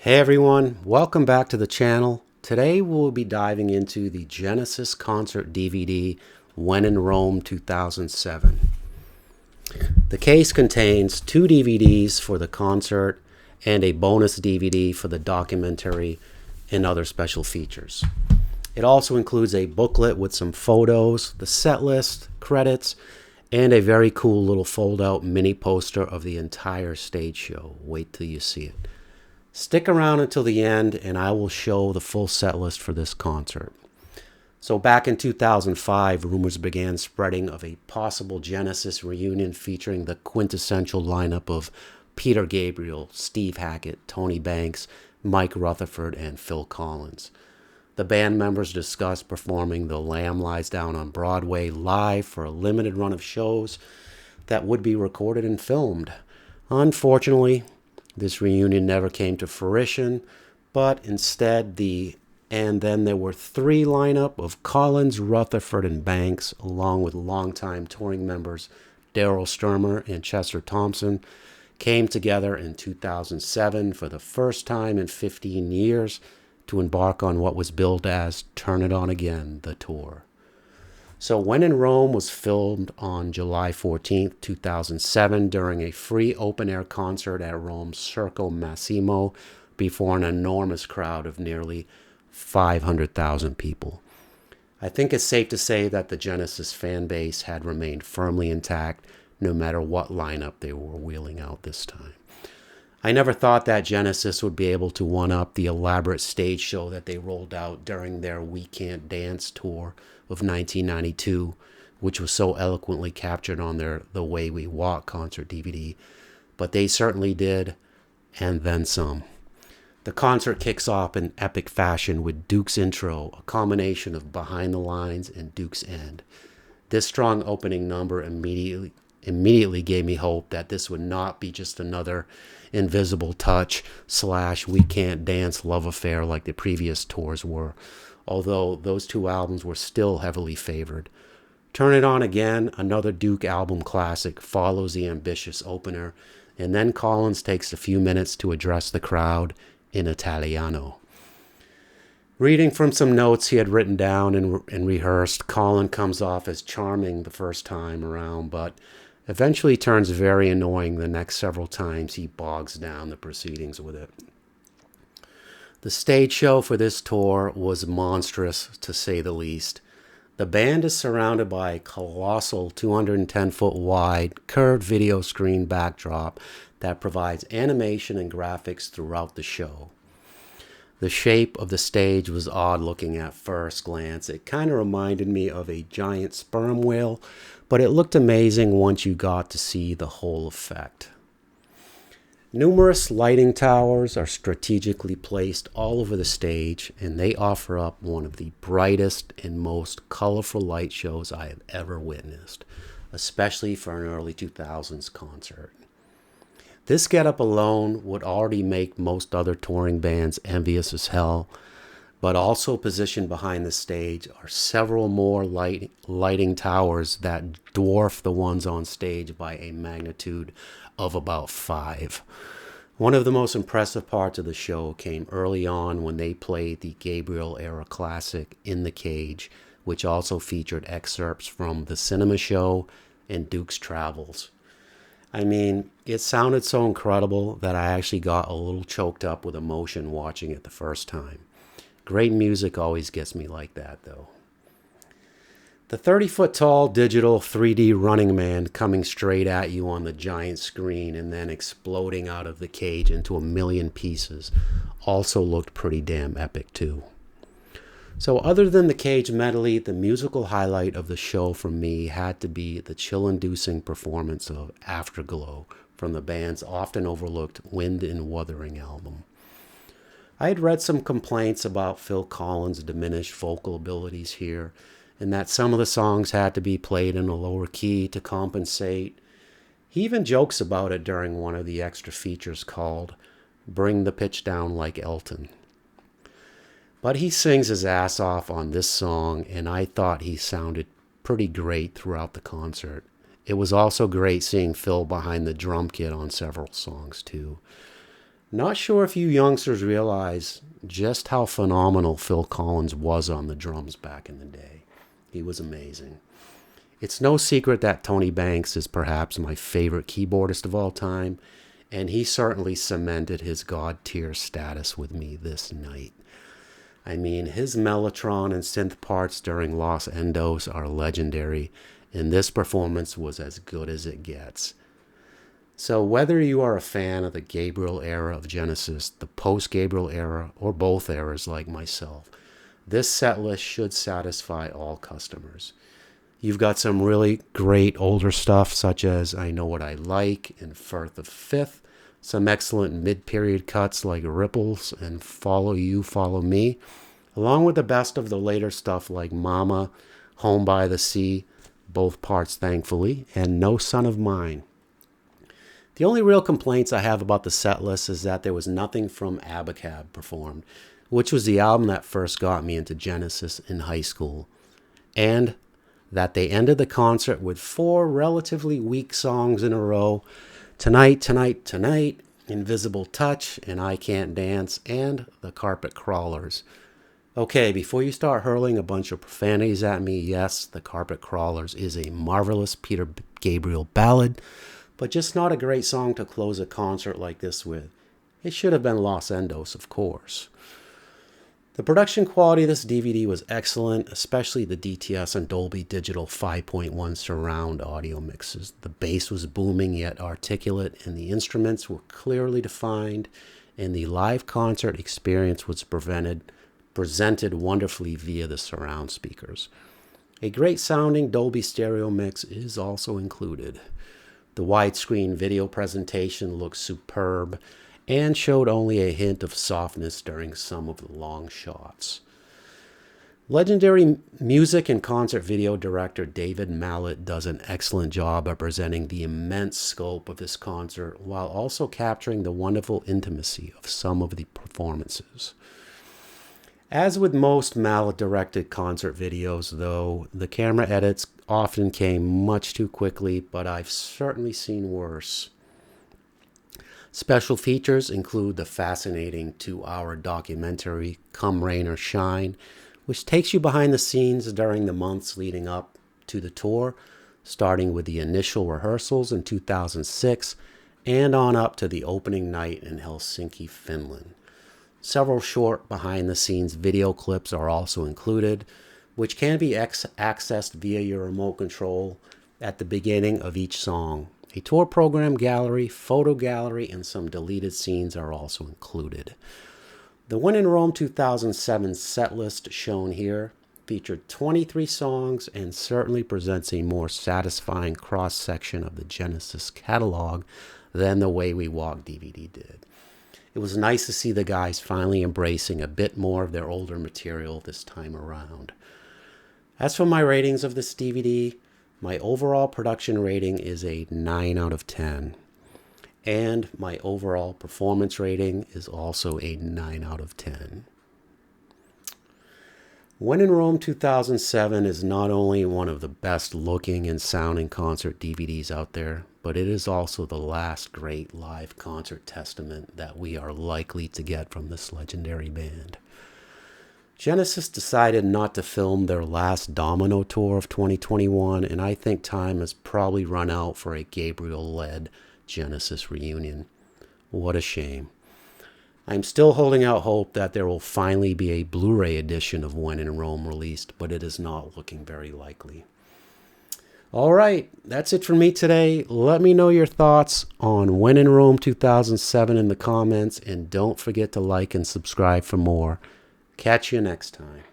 Hey everyone, welcome back to the channel. Today we'll be diving into the Genesis concert DVD, When in Rome 2007. The case contains 2 DVDs for the concert and a bonus DVD for the documentary and other special features. It also includes a booklet with some photos, the set list, credits, and a very cool little fold-out mini poster of the entire stage show. Wait till you see it. Stick around until the end and I will show the full set list for this concert. So back in 2005, rumors began spreading of a possible Genesis reunion featuring the quintessential lineup of Peter Gabriel, Steve Hackett, Tony Banks, Mike Rutherford, and Phil Collins. The band members discussed performing The Lamb Lies Down on Broadway live for a limited run of shows that would be recorded and filmed. Unfortunately, this reunion never came to fruition, but instead and then there were 3 lineup of Collins, Rutherford, and Banks, along with longtime touring members Daryl Sturmer and Chester Thompson, came together in 2007 for the first time in 15 years to embark on what was billed as Turn It On Again, the tour. So When in Rome was filmed on July 14th, 2007 during a free open-air concert at Rome's Circo Massimo before an enormous crowd of nearly 500,000 people. I think it's safe to say that the Genesis fan base had remained firmly intact no matter what lineup they were wheeling out this time. I never thought that Genesis would be able to one-up the elaborate stage show that they rolled out during their We Can't Dance tour of 1992, which was so eloquently captured on their The Way We Walk concert DVD, but they certainly did, and then some. The concert kicks off in epic fashion with Duke's intro, a combination of Behind the Lines and Duke's End. This strong opening number immediately gave me hope that this would not be just another Invisible Touch / We Can't Dance love affair like the previous tours were, although those 2 albums were still heavily favored. Turn It On Again, another Duke album classic, follows the ambitious opener, and then Collins takes a few minutes to address the crowd in Italiano. Reading from some notes he had written down and rehearsed, Collins comes off as charming the first time around, but eventually turns very annoying the next several times he bogs down the proceedings with it. The stage show for this tour was monstrous, to say the least. The band is surrounded by a colossal 210-foot wide curved video screen backdrop that provides animation and graphics throughout the show. The shape of the stage was odd looking at first glance. It kind of reminded me of a giant sperm whale, but it looked amazing once you got to see the whole effect. Numerous lighting towers are strategically placed all over the stage, and they offer up one of the brightest and most colorful light shows I have ever witnessed, especially for an early 2000s concert. This getup alone would already make most other touring bands envious as hell, but also positioned behind the stage are several more lighting towers that dwarf the ones on stage by a magnitude of about 5. One of the most impressive parts of the show came early on when they played the Gabriel-era classic In the Cage, which also featured excerpts from The Cinema Show and Duke's Travels. I mean, it sounded so incredible that I actually got a little choked up with emotion watching it the first time. Great music always gets me like that, though. The 30-foot tall digital 3D Running Man coming straight at you on the giant screen and then exploding out of the cage into a million pieces also looked pretty damn epic, too. So other than the cage medley, the musical highlight of the show for me had to be the chill-inducing performance of Afterglow from the band's often overlooked Wind and Wuthering album. I had read some complaints about Phil Collins' diminished vocal abilities here, and that some of the songs had to be played in a lower key to compensate. He even jokes about it during one of the extra features called Bring the Pitch Down Like Elton. But he sings his ass off on this song, and I thought he sounded pretty great throughout the concert. It was also great seeing Phil behind the drum kit on several songs too. Not sure if you youngsters realize just how phenomenal Phil Collins was on the drums back in the day. He was amazing. It's no secret that Tony Banks is perhaps my favorite keyboardist of all time, and he certainly cemented his God tier status with me this night. I mean, his mellotron and synth parts during Los Endos are legendary, and this performance was as good as it gets. So whether you are a fan of the Gabriel era of Genesis, the post-Gabriel era, or both eras like myself, this set list should satisfy all customers. You've got some really great older stuff such as I Know What I Like and Firth of Fifth, some excellent mid-period cuts like Ripples and Follow You, Follow Me, along with the best of the later stuff like Mama, Home by the Sea, both parts thankfully, and No Son of Mine. The only real complaints I have about the set list is that there was nothing from Abacab performed, which was the album that first got me into Genesis in high school, and that they ended the concert with 4 relatively weak songs in a row: Tonight, Tonight, Tonight, Invisible Touch, and I Can't Dance, and The Carpet Crawlers. Okay, before you start hurling a bunch of profanities at me, yes, The Carpet Crawlers is a marvelous Peter Gabriel ballad, but just not a great song to close a concert like this with. It should have been Los Endos, of course. The production quality of this DVD was excellent, especially the DTS and Dolby Digital 5.1 surround audio mixes. The bass was booming yet articulate, and the instruments were clearly defined, and the live concert experience was presented wonderfully via the surround speakers. A great sounding Dolby stereo mix is also included. The widescreen video presentation looked superb and showed only a hint of softness during some of the long shots. Legendary music and concert video director David Mallet does an excellent job of presenting the immense scope of this concert while also capturing the wonderful intimacy of some of the performances. As with most Mallet-directed concert videos, though, the camera edits often came much too quickly, but I've certainly seen worse. Special features include the fascinating 2-hour documentary Come Rain or Shine, which takes you behind the scenes during the months leading up to the tour, starting with the initial rehearsals in 2006 and on up to the opening night in Helsinki, Finland. Several short behind-the-scenes video clips are also included, which can be accessed via your remote control at the beginning of each song. A tour program gallery, photo gallery, and some deleted scenes are also included. The When in Rome 2007 set list shown here featured 23 songs and certainly presents a more satisfying cross-section of the Genesis catalog than the Way We Walk DVD did. It was nice to see the guys finally embracing a bit more of their older material this time around. As for my ratings of this DVD, my overall production rating is a 9 out of 10. And my overall performance rating is also a 9 out of 10. When in Rome 2007 is not only one of the best looking and sounding concert DVDs out there, but it is also the last great live concert testament that we are likely to get from this legendary band. Genesis decided not to film their last Domino tour of 2021, and I think time has probably run out for a Gabriel-led Genesis reunion. What a shame. I'm still holding out hope that there will finally be a Blu-ray edition of When in Rome released, but it is not looking very likely. All right, that's it for me today. Let me know your thoughts on When in Rome 2007 in the comments, and don't forget to like and subscribe for more. Catch you next time.